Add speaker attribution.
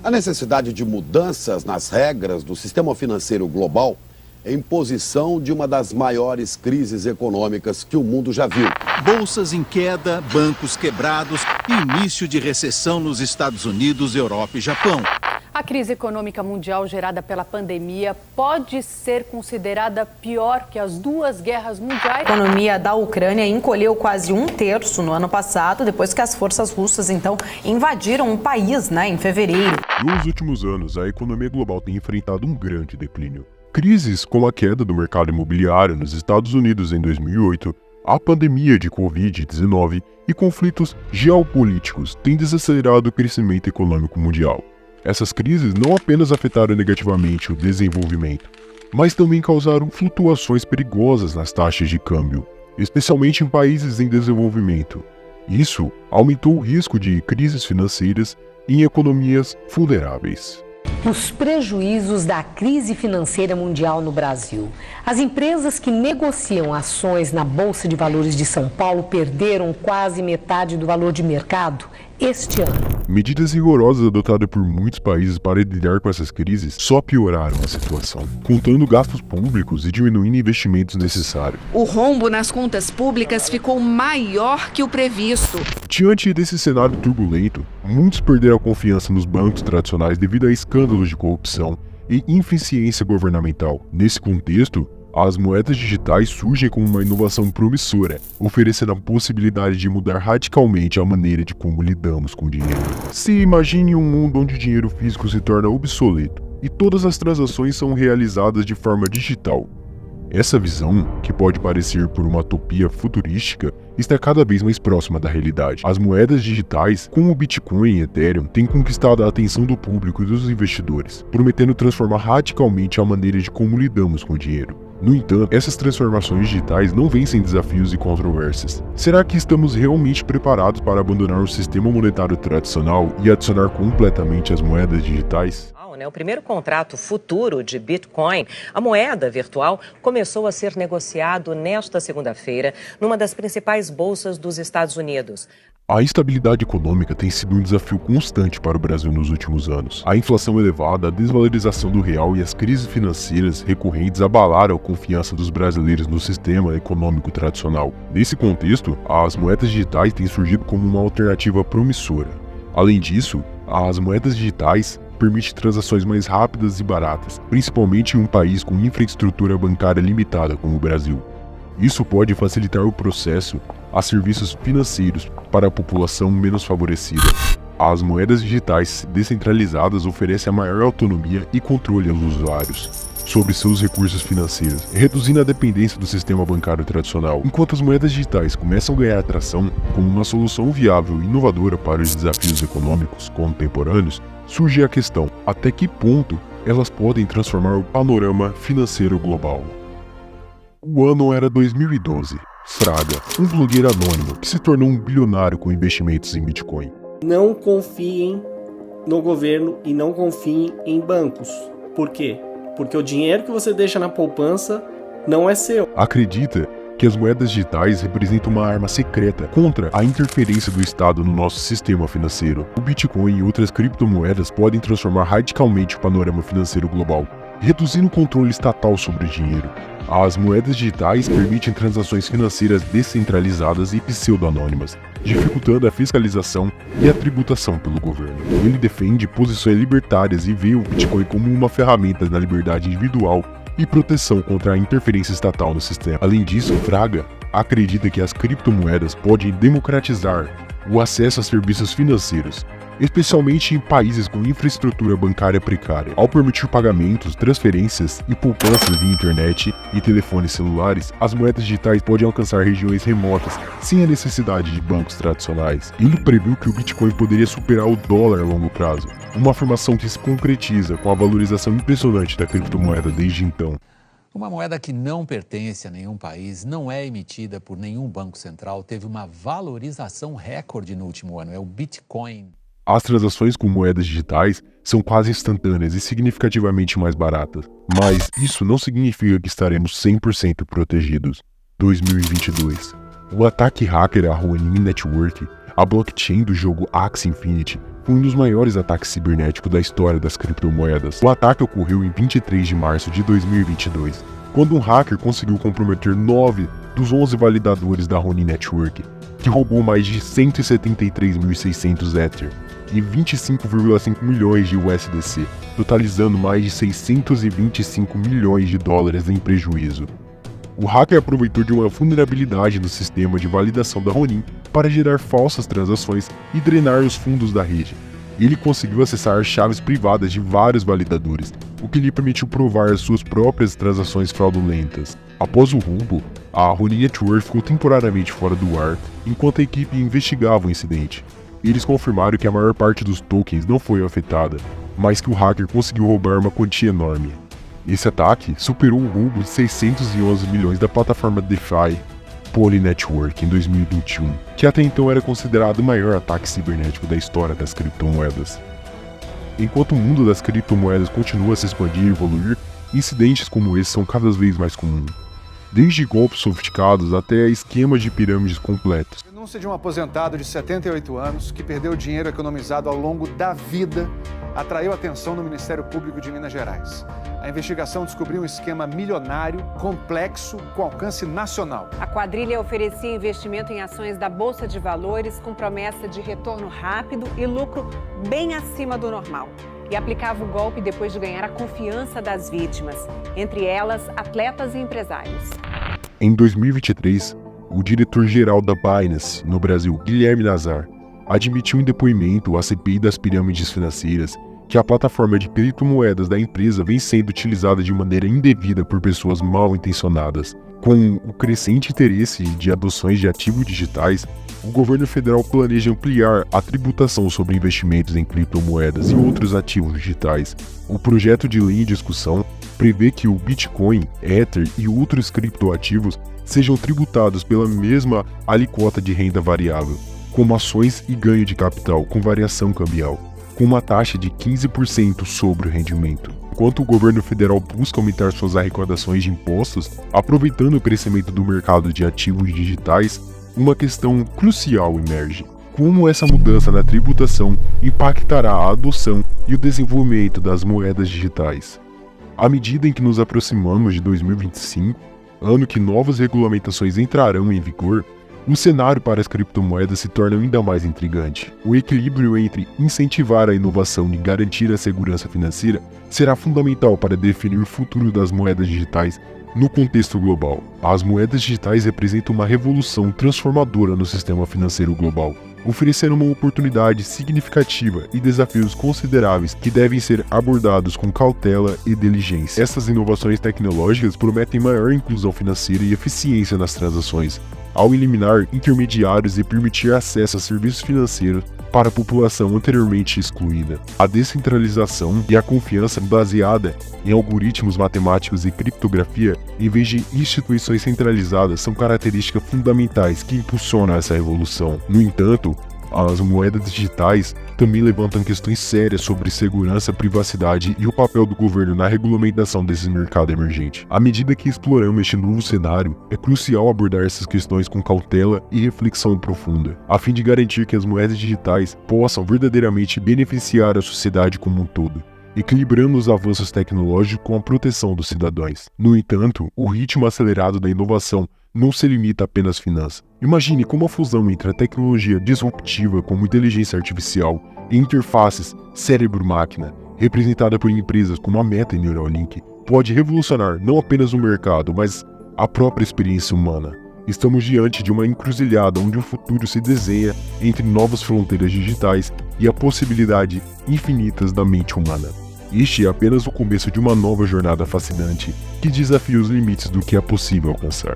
Speaker 1: A necessidade de mudanças nas regras do sistema financeiro global em posição de uma das maiores crises econômicas que o mundo já viu.
Speaker 2: Bolsas em queda, bancos quebrados e início de recessão nos Estados Unidos, Europa e Japão.
Speaker 3: A crise econômica mundial gerada pela pandemia pode ser considerada pior que as duas guerras mundiais.
Speaker 4: A economia da Ucrânia encolheu quase 1/3 no ano passado, depois que as forças russas, então, invadiram o país, em fevereiro.
Speaker 5: Nos últimos anos, a economia global tem enfrentado um grande declínio. Crises como a queda do mercado imobiliário nos Estados Unidos em 2008, a pandemia de Covid-19 e conflitos geopolíticos têm desacelerado o crescimento econômico mundial. Essas crises não apenas afetaram negativamente o desenvolvimento, mas também causaram flutuações perigosas nas taxas de câmbio, especialmente em países em desenvolvimento. Isso aumentou o risco de crises financeiras em economias vulneráveis.
Speaker 6: Os prejuízos da crise financeira mundial no Brasil. As empresas que negociam ações na Bolsa de Valores de São Paulo perderam quase metade do valor de mercado este ano.
Speaker 5: Medidas rigorosas adotadas por muitos países para lidar com essas crises só pioraram a situação, contando gastos públicos e diminuindo investimentos necessários.
Speaker 7: O rombo nas contas públicas ficou maior que o previsto.
Speaker 5: Diante desse cenário turbulento, muitos perderam a confiança nos bancos tradicionais devido a escândalos de corrupção e ineficiência governamental. Nesse contexto, as moedas digitais surgem como uma inovação promissora, oferecendo a possibilidade de mudar radicalmente a maneira de como lidamos com o dinheiro. Se imagine um mundo onde o dinheiro físico se torna obsoleto e todas as transações são realizadas de forma digital. Essa visão, que pode parecer por uma utopia futurística, está cada vez mais próxima da realidade. As moedas digitais, como o Bitcoin e Ethereum, têm conquistado a atenção do público e dos investidores, prometendo transformar radicalmente a maneira de como lidamos com o dinheiro. No entanto, essas transformações digitais não vêm sem desafios e controvérsias. Será que estamos realmente preparados para abandonar o sistema monetário tradicional e adicionar completamente as moedas digitais?
Speaker 8: O primeiro contrato futuro de Bitcoin, a moeda virtual, começou a ser negociado nesta segunda-feira numa das principais bolsas dos Estados Unidos.
Speaker 5: A instabilidade econômica tem sido um desafio constante para o Brasil nos últimos anos. A inflação elevada, a desvalorização do real e as crises financeiras recorrentes abalaram a confiança dos brasileiros no sistema econômico tradicional. Nesse contexto, as moedas digitais têm surgido como uma alternativa promissora. Além disso, as moedas digitais permitem transações mais rápidas e baratas, principalmente em um país com infraestrutura bancária limitada como o Brasil. Isso pode facilitar o processo a serviços financeiros para a população menos favorecida. As moedas digitais descentralizadas oferecem a maior autonomia e controle aos usuários sobre seus recursos financeiros, reduzindo a dependência do sistema bancário tradicional. Enquanto as moedas digitais começam a ganhar atração como uma solução viável e inovadora para os desafios econômicos contemporâneos, surge a questão: até que ponto elas podem transformar o panorama financeiro global? O ano era 2012. Fraga, um blogueiro anônimo que se tornou um bilionário com investimentos em Bitcoin.
Speaker 9: Não confiem no governo e não confiem em bancos. Por quê? Porque o dinheiro que você deixa na poupança não é seu.
Speaker 5: Acredita que as moedas digitais representam uma arma secreta contra a interferência do Estado no nosso sistema financeiro. O Bitcoin e outras criptomoedas podem transformar radicalmente o panorama financeiro global, reduzindo o controle estatal sobre o dinheiro. As moedas digitais permitem transações financeiras descentralizadas e pseudo-anônimas, dificultando a fiscalização e a tributação pelo governo. Ele defende posições libertárias e vê o Bitcoin como uma ferramenta na liberdade individual e proteção contra a interferência estatal no sistema. Além disso, Fraga acredita que as criptomoedas podem democratizar o acesso a serviços financeiros, especialmente em países com infraestrutura bancária precária. Ao permitir pagamentos, transferências e poupanças via internet e telefones celulares, as moedas digitais podem alcançar regiões remotas sem a necessidade de bancos tradicionais. Ele previu que o Bitcoin poderia superar o dólar a longo prazo, uma afirmação que se concretiza com a valorização impressionante da criptomoeda desde então.
Speaker 10: Uma moeda que não pertence a nenhum país, não é emitida por nenhum banco central, teve uma valorização recorde no último ano, é o Bitcoin.
Speaker 5: As transações com moedas digitais são quase instantâneas e significativamente mais baratas, mas isso não significa que estaremos 100% protegidos. 2022. O ataque hacker à Ronin Network, a blockchain do jogo Axie Infinity, foi um dos maiores ataques cibernéticos da história das criptomoedas. O ataque ocorreu em 23 de março de 2022, quando um hacker conseguiu comprometer 9 dos 11 validadores da Ronin Network, que roubou mais de 173.600 Ether e 25,5 milhões de USDC, totalizando mais de 625 milhões de dólares em prejuízo. O hacker aproveitou de uma vulnerabilidade no sistema de validação da Ronin para gerar falsas transações e drenar os fundos da rede. Ele conseguiu acessar chaves privadas de vários validadores, o que lhe permitiu provar suas próprias transações fraudulentas. Após o roubo, a Ronin Network ficou temporariamente fora do ar enquanto a equipe investigava o incidente. Eles confirmaram que a maior parte dos tokens não foi afetada, mas que o hacker conseguiu roubar uma quantia enorme. Esse ataque superou o roubo de 611 milhões da plataforma DeFi Poly Network em 2021, que até então era considerado o maior ataque cibernético da história das criptomoedas. Enquanto o mundo das criptomoedas continua a se expandir e evoluir, incidentes como esse são cada vez mais comuns. Desde golpes sofisticados até esquemas de pirâmides completos.
Speaker 11: Denúncia de um aposentado de 78 anos que perdeu dinheiro economizado ao longo da vida atraiu atenção no Ministério Público de Minas Gerais. A investigação descobriu um esquema milionário, complexo, com alcance nacional.
Speaker 12: A quadrilha oferecia investimento em ações da Bolsa de Valores com promessa de retorno rápido e lucro bem acima do normal. E aplicava o golpe depois de ganhar a confiança das vítimas, entre elas atletas e empresários.
Speaker 5: Em 2023, o diretor-geral da Binance no Brasil, Guilherme Nazar, admitiu em depoimento à CPI das pirâmides financeiras que a plataforma de criptomoedas da empresa vem sendo utilizada de maneira indevida por pessoas mal intencionadas. Com o crescente interesse de adoções de ativos digitais, o governo federal planeja ampliar a tributação sobre investimentos em criptomoedas e outros ativos digitais. O projeto de lei em discussão prevê que o Bitcoin, Ether e outros criptoativos sejam tributados pela mesma alíquota de renda variável, como ações e ganho de capital com variação cambial, com uma taxa de 15% sobre o rendimento. Enquanto o governo federal busca aumentar suas arrecadações de impostos, aproveitando o crescimento do mercado de ativos digitais, uma questão crucial emerge: como essa mudança na tributação impactará a adoção e o desenvolvimento das moedas digitais. À medida em que nos aproximamos de 2025, ano que novas regulamentações entrarão em vigor, o cenário para as criptomoedas se torna ainda mais intrigante. O equilíbrio entre incentivar a inovação e garantir a segurança financeira será fundamental para definir o futuro das moedas digitais no contexto global. As moedas digitais representam uma revolução transformadora no sistema financeiro global, oferecendo uma oportunidade significativa e desafios consideráveis que devem ser abordados com cautela e diligência. Essas inovações tecnológicas prometem maior inclusão financeira e eficiência nas transações, ao eliminar intermediários e permitir acesso a serviços financeiros para a população anteriormente excluída. A descentralização e a confiança baseada em algoritmos matemáticos e criptografia, em vez de instituições centralizadas, são características fundamentais que impulsionam essa revolução. No entanto, as moedas digitais também levantam questões sérias sobre segurança, privacidade e o papel do governo na regulamentação desse mercado emergente. À medida que exploramos este novo cenário, é crucial abordar essas questões com cautela e reflexão profunda, a fim de garantir que as moedas digitais possam verdadeiramente beneficiar a sociedade como um todo, equilibrando os avanços tecnológicos com a proteção dos cidadãos. No entanto, o ritmo acelerado da inovação não se limita apenas às finanças. Imagine como a fusão entre a tecnologia disruptiva como inteligência artificial e interfaces cérebro-máquina, representada por empresas como a Meta e Neuralink, pode revolucionar não apenas o mercado, mas a própria experiência humana. Estamos diante de uma encruzilhada onde o futuro se desenha entre novas fronteiras digitais e a possibilidade infinitas da mente humana. Este é apenas o começo de uma nova jornada fascinante que desafia os limites do que é possível alcançar.